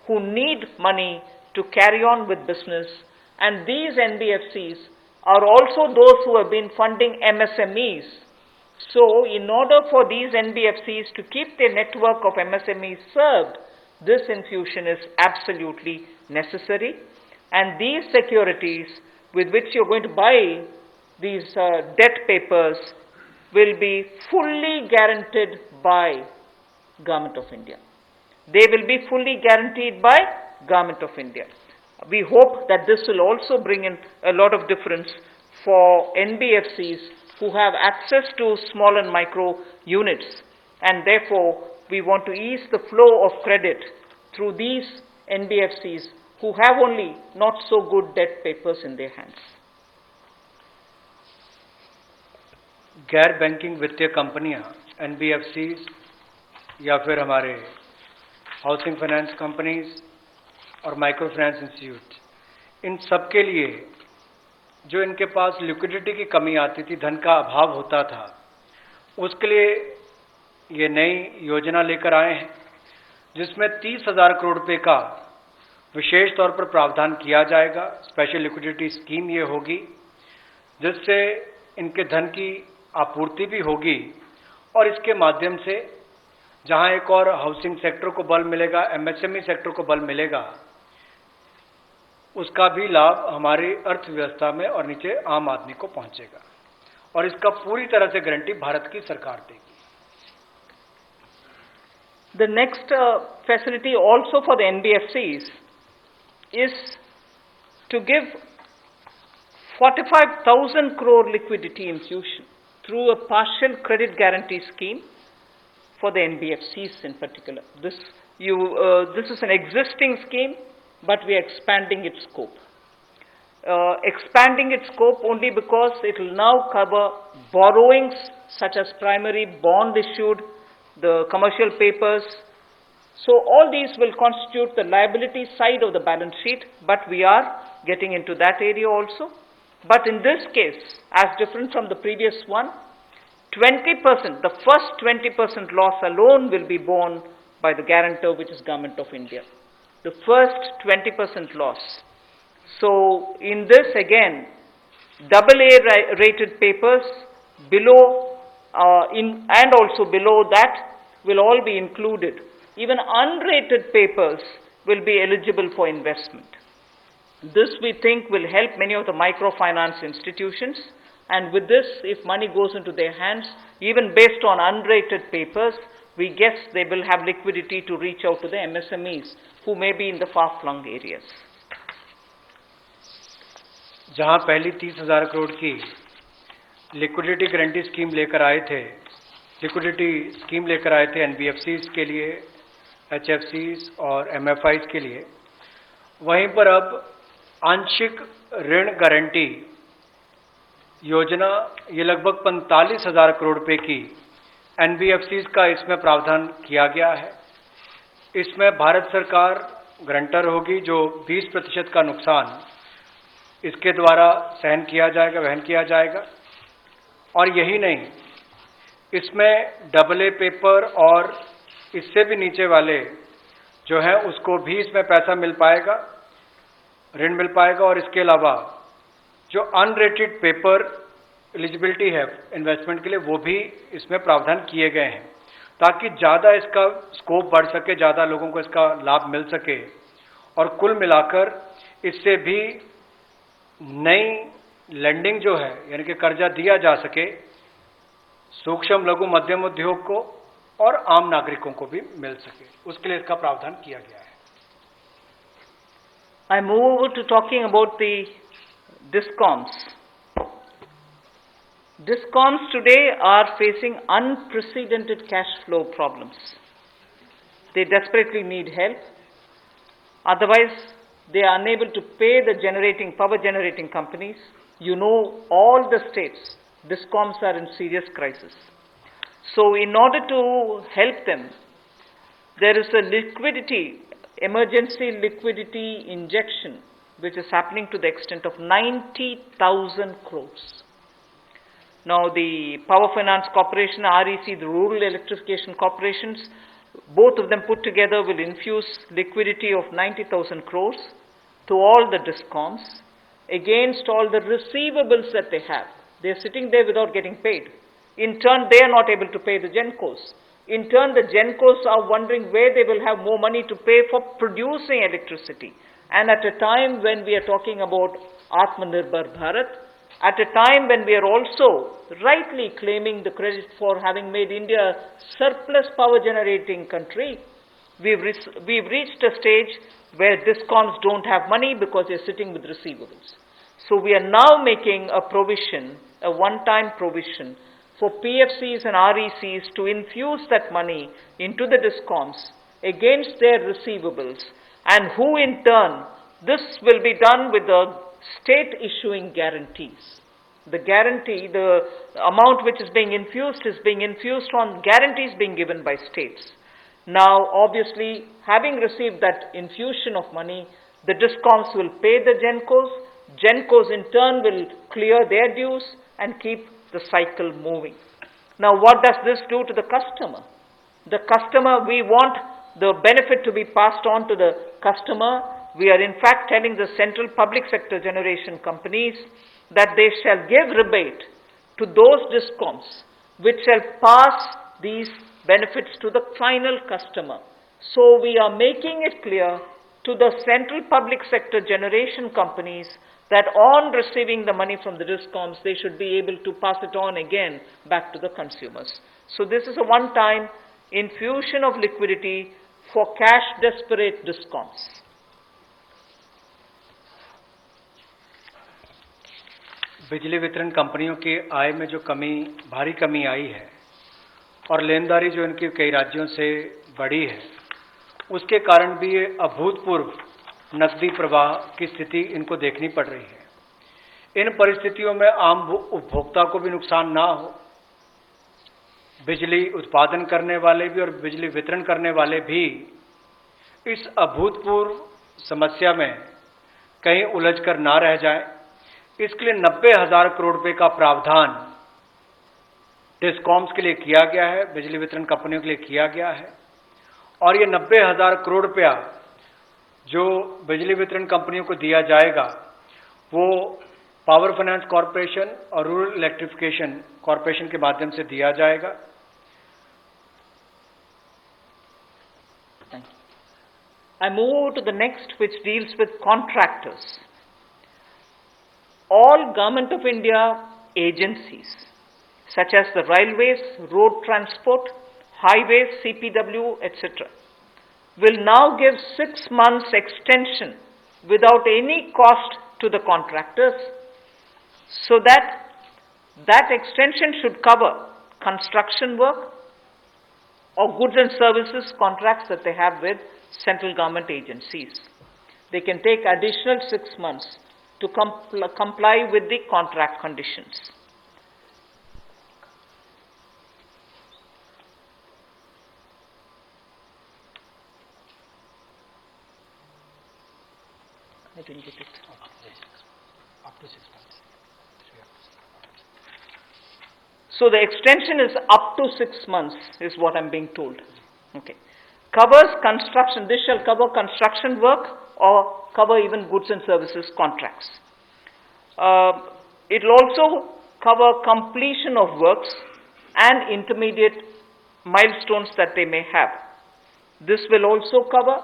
who need money to carry on with business, and these NBFCs are also those who have been funding MSMEs. So in order for these NBFCs to keep their network of MSMEs served, this infusion is absolutely necessary, and these securities with which you're going to buy these debt papers will be fully guaranteed by Government of India. They will be fully guaranteed by Government of India. We hope that this will also bring in a lot of difference for NBFCs who have access to small and micro units, and therefore we want to ease the flow of credit through these NBFCs who have only not so good debt papers in their hands. गैर banking वित्तीय कंपनियां NBFCs या फिर हमारे housing finance companies और micro finance institute, इन सब के लिए जो इनके पास लिक्विडिटी की कमी आती थी, धन का अभाव होता था, उसके लिए ये नई योजना लेकर आए हैं जिसमें 30,000 करोड़ रुपए का विशेष तौर पर प्रावधान किया जाएगा। स्पेशल लिक्विडिटी स्कीम ये होगी जिससे इनके धन की आपूर्ति भी होगी और इसके माध्यम से जहां एक और हाउसिंग सेक्टर को बल मिलेगा, एमएसएमई सेक्टर को बल मिलेगा, उसका भी लाभ हमारी अर्थव्यवस्था में और नीचे आम आदमी को पहुंचेगा और इसका पूरी तरह से गारंटी भारत की सरकार देगी। The next facility also for the NBFCs is to give 45,000 crore liquidity infusion through a partial credit guarantee scheme for the NBFCs in particular. This is an existing scheme, but we are expanding its scope. Expanding its scope only because it will now cover borrowings such as primary bond issued, the commercial papers. So all these will constitute the liability side of the balance sheet, but we are getting into that area also. But in this case, as different from the previous one, 20%, the first 20% loss alone will be borne by the guarantor, which is Government of India. The first 20% loss. So in this again, AA rated papers below and also below that will all be included. Even unrated papers will be eligible for investment. This we think will help many of the microfinance institutions, and with this, if money goes into their hands, even based on unrated papers, we guess they will have liquidity to reach out to the MSMEs who may be in the far-flung areas. जहां पहली 30,000 करोड़ की liquidity guarantee scheme लेकर आए थे NBFCs के लिए, एचएफसीज और MFIs के लिए, वहीं पर अब आंशिक ऋण गारंटी योजना ये लगभग 45,000 करोड़ रुपए की एनबीएफसीज का इसमें प्रावधान किया गया है। इसमें भारत सरकार गारंटर होगी, जो 20% का नुकसान इसके द्वारा वहन किया जाएगा। और यही नहीं, इसमें AA पेपर और इससे भी नीचे वाले जो है उसको भी इसमें पैसा मिल पाएगा, ऋण मिल पाएगा। और इसके अलावा जो अनरेटेड पेपर एलिजिबिलिटी है इन्वेस्टमेंट के लिए, वो भी इसमें प्रावधान किए गए हैं ताकि ज़्यादा इसका स्कोप बढ़ सके, ज़्यादा लोगों को इसका लाभ मिल सके और कुल मिलाकर इससे भी नई लेंडिंग जो है यानी कि कर्जा दिया जा सके सूक्ष्म लघु मध्यम उद्योग को और आम नागरिकों को भी मिल सके, उसके लिए इसका प्रावधान किया गया है। I move over to talking about the DISCOMs. DISCOMs today are facing unprecedented cash flow problems. They desperately need help. Otherwise, they are unable to pay the power generating companies. You know, all the states, DISCOMs are in serious crisis. So in order to help them, there is a emergency liquidity injection, which is happening to the extent of 90,000 crores. Now the Power Finance Corporation, REC, the Rural Electrification Corporations, both of them put together will infuse liquidity of 90,000 crores to all the DISCOMs against all the receivables that they have. They are sitting there without getting paid. In turn, they are not able to pay the GENCOs. In turn, the GENCOs are wondering where they will have more money to pay for producing electricity. And at a time when we are talking about Atmanirbhar Bharat, at a time when we are also rightly claiming the credit for having made India a surplus power generating country, we've reached a stage where DISCOMs don't have money because they're sitting with receivables. So we are now making a provision, a one-time provision, for PFCs and RECs to infuse that money into the DISCOMs against their receivables, and who in turn, this will be done with the state issuing guarantees. The guarantee, the amount which is being infused on guarantees being given by states. Now, obviously, having received that infusion of money, the DISCOMs will pay the GENCOs. GENCOs in turn will clear their dues and keep the cycle moving. Now, what does this do to the customer? The customer, we want the benefit to be passed on to the customer. We are in fact telling the central public sector generation companies that they shall give rebate to those DISCOMs which shall pass these benefits to the final customer. So we are making it clear to the central public sector generation companies that on receiving the money from the DISCOMs, they should be able to pass it on again back to the consumers. So this is a one-time infusion of liquidity for cash-desperate DISCOMs. बिजली वितरण कंपनियों की आय में जो भारी कमी आई है और लेनदारी जो इनकी कई राज्यों से बढ़ी है, उसके कारण भी ये अभूतपूर्व नकदी प्रवाह की स्थिति इनको देखनी पड़ रही है। इन परिस्थितियों में आम उपभोक्ता को भी नुकसान ना हो, बिजली उत्पादन करने वाले भी और बिजली वितरण करने वाले भी इस अभूतपूर्व समस्या में कहीं उलझकर ना रह जाएं, इसके लिए 90,000 करोड़ रुपए का प्रावधान डिस्कॉम्स के लिए किया गया है, बिजली वितरण कंपनियों के लिए किया गया है। और ये 90,000 करोड़ रुपया जो बिजली वितरण कंपनियों को दिया जाएगा, वो पावर फाइनेंस कॉरपोरेशन और रूरल इलेक्ट्रिफिकेशन कॉरपोरेशन के माध्यम से दिया जाएगा। I move to the next, which deals with contractors. All Government of India agencies, such as the railways, road transport, highways, CPW, etc., will now give 6 months extension without any cost to the contractors, so that extension should cover construction work or goods and services contracts that they have with central government agencies. They can take additional 6 months to comply with the contract conditions. I didn't get it. Up to 6 months. So the extension is up to 6 months, is what I'm being told. Okay. Covers construction. This shall cover construction work or cover even goods and services contracts. It will also cover completion of works and intermediate milestones that they may have. This will also cover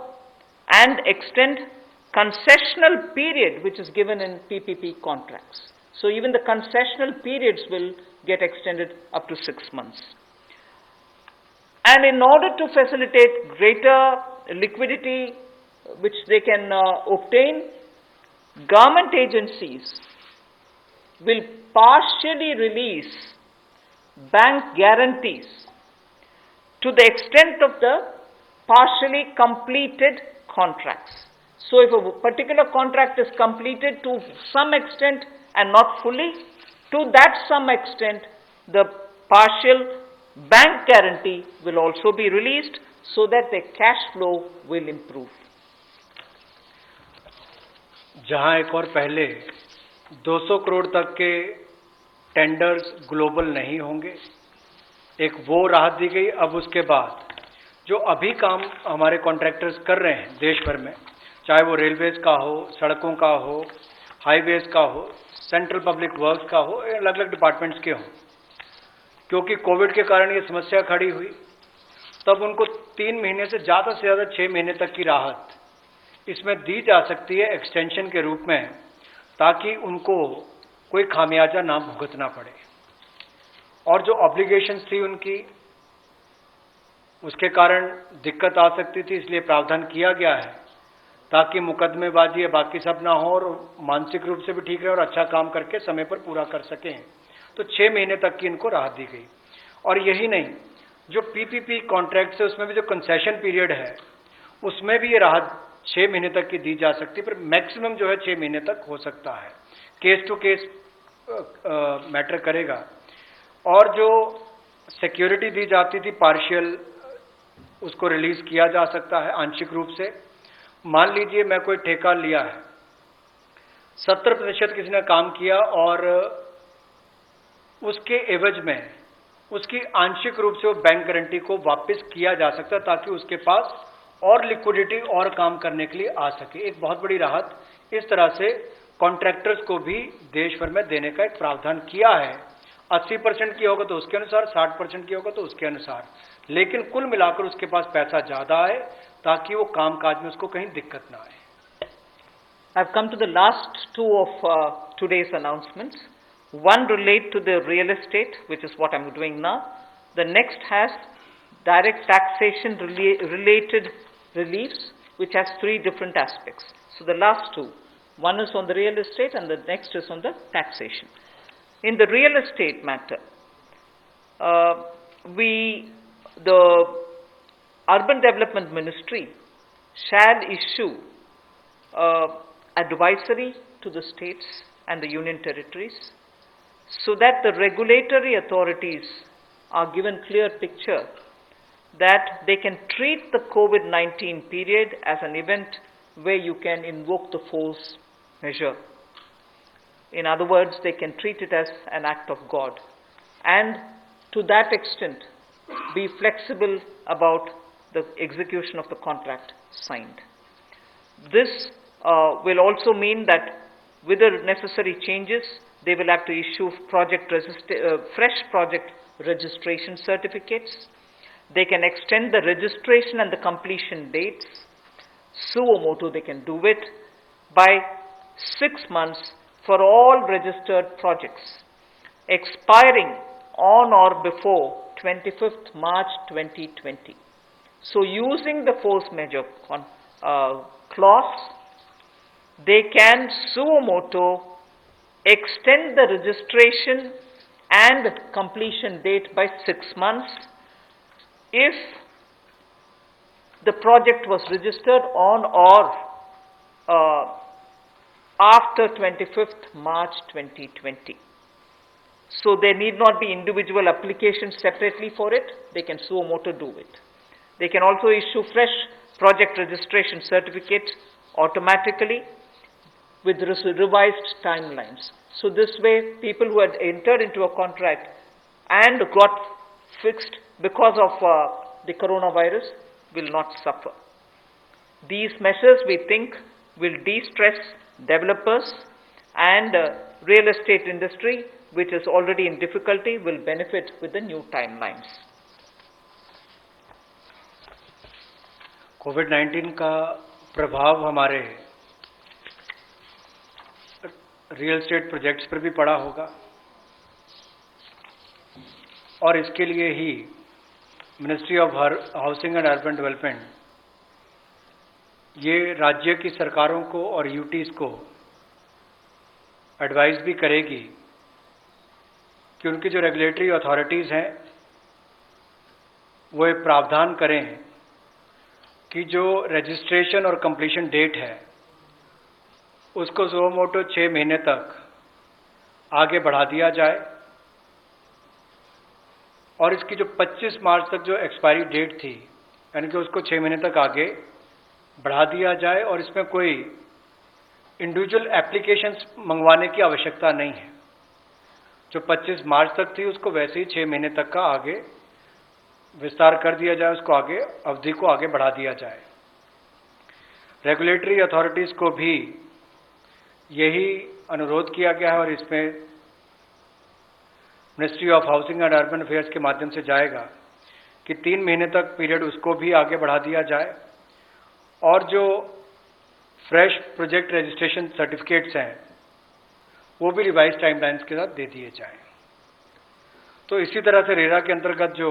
and extend concessional period which is given in PPP contracts. So even the concessional periods will get extended up to 6 months. And in order to facilitate greater liquidity which they can obtain, government agencies will partially release bank guarantees to the extent of the partially completed contracts. So if a particular contract is completed to some extent and not fully, to that some extent, the partial bank guarantee will also be released so that the cash flow will improve. जहां एक और पहले 200 करोड़ तक के tenders global नहीं होंगे, एक वो राहत दी गई। अब उसके बाद जो अभी काम हमारे कॉन्ट्रैक्टर्स कर रहे हैं देश भर में, चाहे वो रेलवेज का हो, सड़कों का हो, हाईवेज का हो, सेंट्रल पब्लिक वर्क्स का हो, अलग अलग डिपार्टमेंट्स के हों, क्योंकि कोविड के कारण ये समस्या खड़ी हुई, तब उनको 3 महीने से ज़्यादा 6 महीने तक की राहत इसमें दी जा सकती है एक्सटेंशन के रूप में, ताकि उनको कोई खामियाजा ना भुगतना पड़े। और जो ऑब्लिगेशंस थी उनकी, उसके कारण दिक्कत आ सकती थी, इसलिए प्रावधान किया गया है ताकि मुकदमेबाजी या बाकी सब ना हो और मानसिक रूप से भी ठीक रहे और अच्छा काम करके समय पर पूरा कर सकें। तो 6 महीने तक की इनको राहत दी गई। और यही नहीं, जो पीपीपी कॉन्ट्रैक्ट है उसमें भी जो कंसेशन पीरियड है उसमें भी ये राहत 6 महीने तक की दी जा सकती है, पर मैक्सिमम जो है 6 महीने तक हो सकता है। केस टू केस मैटर करेगा। और जो सिक्योरिटी दी जाती थी पार्शियल, उसको रिलीज किया जा सकता है आंशिक रूप से। मान लीजिए मैं कोई ठेका लिया है, 70% किसी ने काम किया और उसके एवज में उसकी आंशिक रूप से वो बैंक गारंटी को वापस किया जा सकता है, ताकि उसके पास और लिक्विडिटी और काम करने के लिए आ सके। एक बहुत बड़ी राहत इस तरह से कॉन्ट्रैक्टर्स को भी देश भर में देने का एक प्रावधान किया है। 80% की होगा तो उसके अनुसार, 60% की होगा तो उसके अनुसार, लेकिन कुल मिलाकर उसके पास पैसा ज्यादा आए ताकि वो कामकाज में उसको कहीं दिक्कत ना आए। I've come to the last two of today's announcements. One relate to the real estate, which is what I'm doing now. The next has direct taxation related reliefs, which has 3 different aspects. So the last two, one is on the real estate and the next is on the taxation. In the real estate matter, the Urban Development Ministry shall issue advisory to the states and the union territories so that the regulatory authorities are given clear picture that they can treat the COVID-19 period as an event where you can invoke the force measure. In other words, they can treat it as an act of God, and to that extent be flexible about the execution of the contract signed. This will also mean that with the necessary changes, they will have to issue fresh project registration certificates. They can extend the registration and the completion dates. Suo motu, they can do it by 6 months for all registered projects, expiring on or before 25th March 2020. So using the force majeure clause, they can suo motu extend the registration and completion date by 6 months if the project was registered on or after 25th March 2020. So there need not be individual applications separately for it. They can suo motu do it. They can also issue fresh project registration certificates automatically with revised timelines. So this way, people who had entered into a contract and got fixed because of the coronavirus will not suffer. These measures, we think, will de-stress developers, and real estate industry, which is already in difficulty, will benefit with the new timelines. कोविड-19 का प्रभाव हमारे real estate projects पर भी पड़ा होगा, और इसके लिए ही ministry of housing and urban development ये राज्य की सरकारों को और यूटीज को एडवाइस भी करेगी कि उनकी जो रेगुलेटरी अथॉरिटीज़ हैं वो एक प्रावधान करें कि जो रजिस्ट्रेशन और कंप्लीशन डेट है उसको सुओ मोटो 6 महीने तक आगे बढ़ा दिया जाए और इसकी जो 25 मार्च तक जो एक्सपायरी डेट थी यानी कि उसको 6 महीने तक आगे बढ़ा दिया जाए और इसमें कोई इंडिविजुअल एप्लीकेशंस मंगवाने की आवश्यकता नहीं है। जो 25 मार्च तक थी उसको वैसे ही 6 महीने तक का आगे विस्तार कर दिया जाए, उसको आगे अवधि को आगे बढ़ा दिया जाए। रेगुलेटरी अथॉरिटीज़ को भी यही अनुरोध किया गया है और इसमें ministry of housing and urban affairs के माध्यम से जाएगा कि 3 महीने तक पीरियड उसको भी आगे बढ़ा दिया जाए और जो फ्रेश प्रोजेक्ट रजिस्ट्रेशन सर्टिफिकेट्स हैं वो भी रिवाइज टाइमलाइंस के साथ दे दिए जाएं। तो इसी तरह से रेरा के अंतर्गत जो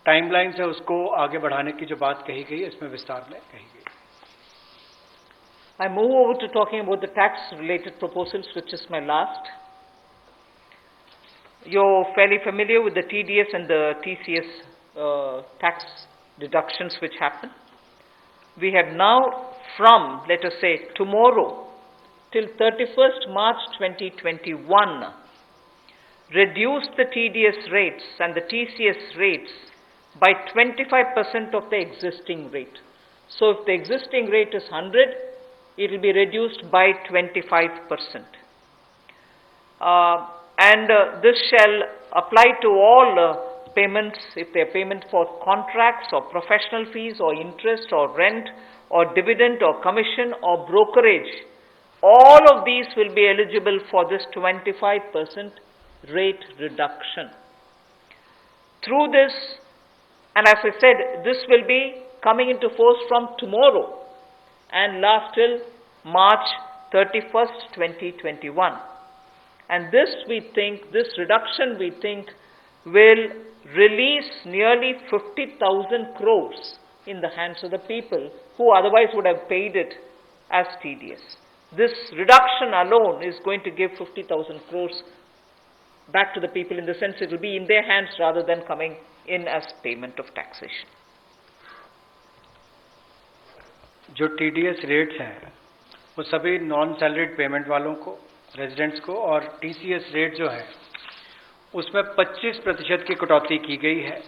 टाइमलाइंस है उसको आगे बढ़ाने की जो बात कही गई है इसमें विस्तार में कही गई। I move over to talking about the tax-related proposals, which is my last. You're fairly familiar with the TDS and the TCS tax deductions which happen. We have now, from, let us say, tomorrow till 31st March 2021, reduced the TDS rates and the TCS rates by 25% of the existing rate. So if the existing rate is 100, it will be reduced by 25%. This shall apply to all payments, if they are payment for contracts or professional fees or interest or rent or dividend or commission or brokerage. All of these will be eligible for this 25% rate reduction. Through this, and as I said, this will be coming into force from tomorrow and last till March 31st, 2021. And this reduction we think will release nearly 50,000 crores in the hands of the people who otherwise would have paid it as TDS. This reduction alone is going to give 50,000 crores back to the people, in the sense it will be in their hands rather than coming in as payment of taxation. जो TDS rates हैं वो सभी non salaried payment वालों को, residents को, और TCS rate जो है उसमें 25% की कटौती की गई है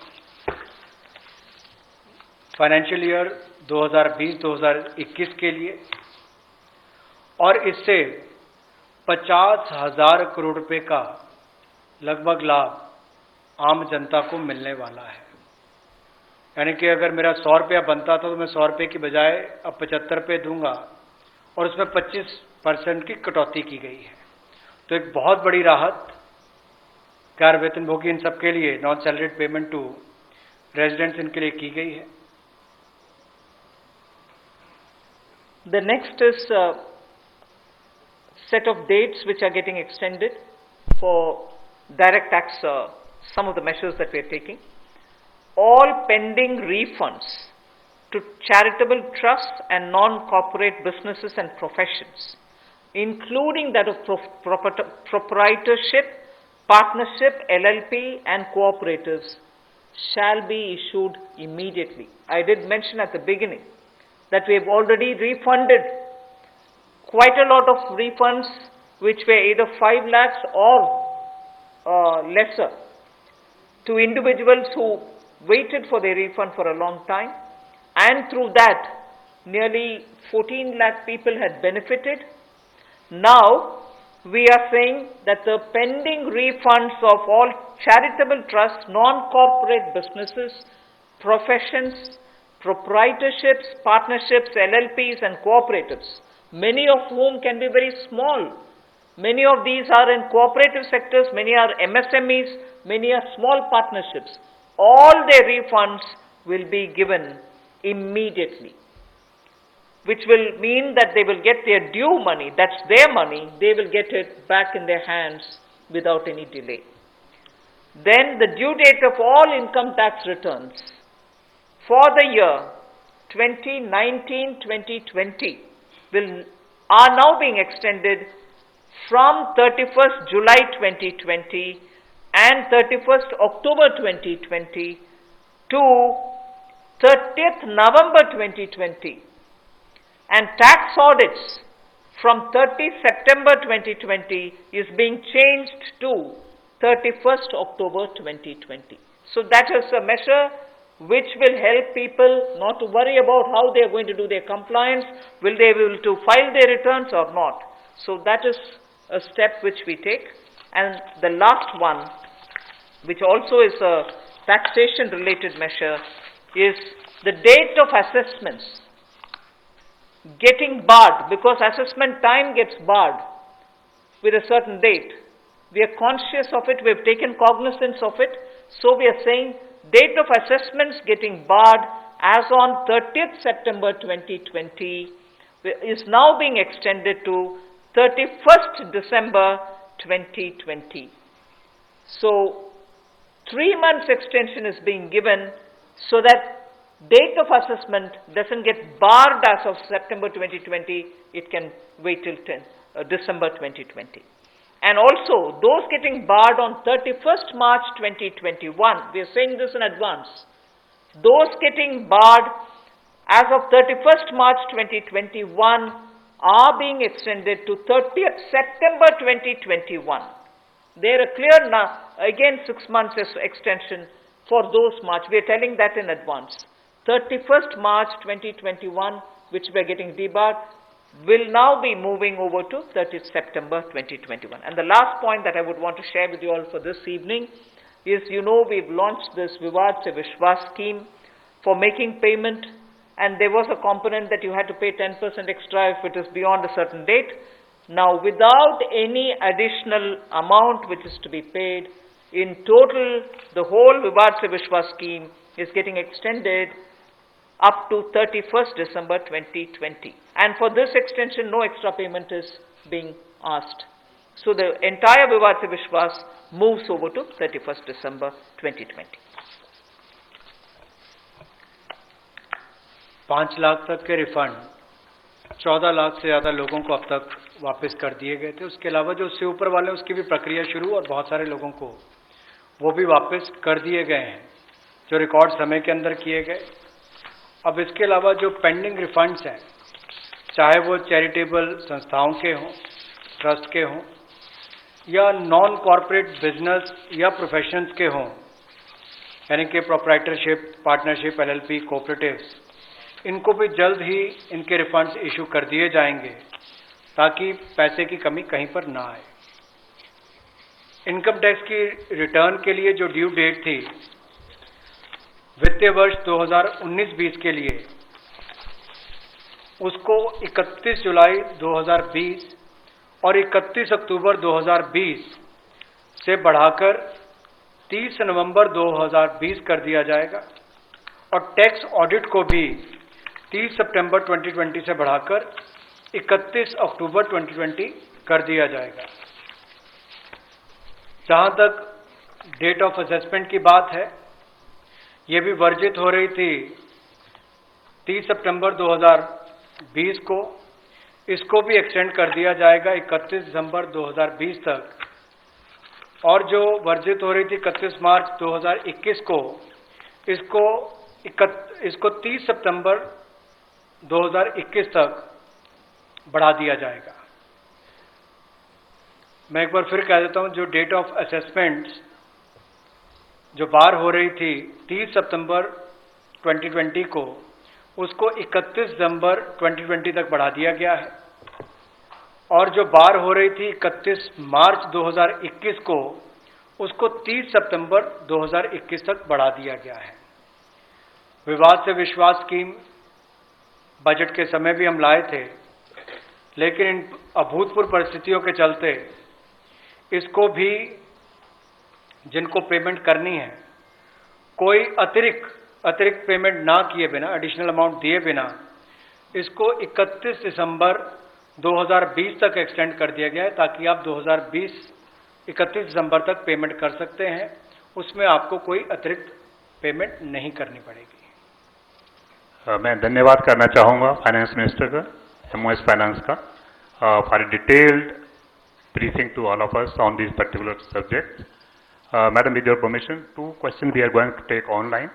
फाइनेंशियल ईयर 2020-2021 के लिए, और इससे 50,000 करोड़ रुपए का लगभग लाभ आम जनता को मिलने वाला है। यानी कि अगर मेरा 100 रुपया बनता था तो मैं 100 रुपये की बजाय अब 75 रुपये दूंगा और उसमें 25% की कटौती की गई है। तो एक बहुत बड़ी राहत गैर वेतनभोगी इन सबके लिए, non salaried payment to residents, इनके लिए की गई है। The next is a set of dates which are getting extended for direct tax, some of the measures that we are taking. All pending refunds to charitable trusts and non-corporate businesses and professions, including that of proprietorship, partnership, LLP and cooperatives, shall be issued immediately. I did mention at the beginning that we have already refunded quite a lot of refunds which were either 5 lakhs or lesser to individuals who waited for their refund for a long time, and through that nearly 14 lakh people had benefited. Now we are saying that the pending refunds of all charitable trusts, non-corporate businesses, professions, proprietorships, partnerships, LLPs and cooperatives, many of whom can be very small. Many of these are in cooperative sectors, many are MSMEs, many are small partnerships. All their refunds will be given immediately, which will mean that they will get their due money, that's their money, they will get it back in their hands without any delay. Then the due date of all income tax returns for the year 2019-2020 are now being extended from 31st July 2020 and 31st October 2020 to 30th November 2020, and tax audits from 30 September 2020 is being changed to 31st October 2020. So that is a measure which will help people not to worry about how they are going to do their compliance, will they be able to file their returns or not. So that is a step which we take. And the last one, which also is a taxation related measure, is the date of assessments getting barred, because assessment time gets barred with a certain date. We are conscious of it, we have taken cognizance of it, so we are saying date of assessments getting barred as on 30th September 2020 is now being extended to 31st December 2020. So 3 months extension is being given so that date of assessment doesn't get barred as of September 2020, it can wait till December 2020. And also, those getting barred on 31st March 2021, we are saying this in advance, those getting barred as of 31st March 2021 are being extended to 30th September 2021. They are clear now, again 6 months extension for those March. We are telling that in advance. 31st March 2021, which we are getting debarred, will now be moving over to 30th September 2021. And the last point that I would want to share with you all for this evening is, you know, we've launched this Vivad Se Vishwas scheme for making payment, and there was a component that you had to pay 10% extra if it is beyond a certain date. Now, without any additional amount which is to be paid, in total, the whole Vivad Se Vishwas scheme is getting extended up to 31st December 2020. And for this extension, no extra payment is being asked. So the entire Vivad Se Vishwas moves over to 31st December 2020. 5 lakh तक के refund 14 lakh से ज़्यादा लोगों को अब तक वापस कर दिए गए थे। उसके अलावा जो उससे ऊपर वाले, उसकी भी प्रक्रिया शुरू, और बहुत सारे लोगों को वो भी वापस कर दिए गए हैं जो रिकॉर्ड समय के अंदर किए गए। अब इसके अलावा जो पेंडिंग रिफंड्स हैं, चाहे वो चैरिटेबल संस्थाओं के हों, ट्रस्ट के हों, या नॉन कॉरपोरेट बिजनेस या प्रोफेशंस के हों, यानी कि प्रोप्राइटरशिप, पार्टनरशिप, एलएलपी, कोऑपरेटिव्स, इनको भी जल्द ही इनके रिफंड्स इशू कर दिए जाएंगे ताकि पैसे की कमी कहीं पर ना आए। इनकम टैक्स की रिटर्न के लिए जो ड्यू डेट थी वित्तीय वर्ष 2019-20 के लिए, उसको 31 जुलाई 2020 और 31 अक्टूबर 2020 से बढ़ाकर 30 नवंबर 2020 कर दिया जाएगा, और टैक्स ऑडिट को भी 30 सितंबर 2020 से बढ़ाकर 31 अक्टूबर 2020 कर दिया जाएगा। जहां तक डेट ऑफ असेसमेंट की बात है, ये भी वर्जित हो रही थी 30 सितंबर 2020 को, इसको भी एक्सटेंड कर दिया जाएगा 31 दिसंबर 2020 तक, और जो वर्जित हो रही थी 31 मार्च 2021 को, इसको 30 सितंबर 2021 तक बढ़ा दिया जाएगा। मैं एक बार फिर कह देता हूं, जो डेट ऑफ असेसमेंट्स जो बार हो रही थी 30 सितंबर 2020 को, उसको 31 दिसंबर 2020 तक बढ़ा दिया गया है, और जो बार हो रही थी 31 मार्च 2021 को, उसको 30 सितंबर 2021 तक बढ़ा दिया गया है। विवाद से विश्वास स्कीम बजट के समय भी हम लाए थे, लेकिन इन अभूतपूर्व परिस्थितियों के चलते इसको भी, जिनको पेमेंट करनी है, कोई अतिरिक्त पेमेंट ना किए बिना, एडिशनल अमाउंट दिए बिना, इसको 31 दिसंबर 2020 तक एक्सटेंड कर दिया गया है, ताकि आप 2020 31 दिसंबर तक पेमेंट कर सकते हैं। उसमें आपको कोई अतिरिक्त पेमेंट नहीं करनी पड़ेगी। मैं धन्यवाद करना चाहूँगा फाइनेंस मिनिस्टर का, एमओएस फाइनेंस का, for detailed briefing to all of us on these particular subjects. Madam, with your permission, 2 questions we are going to take online.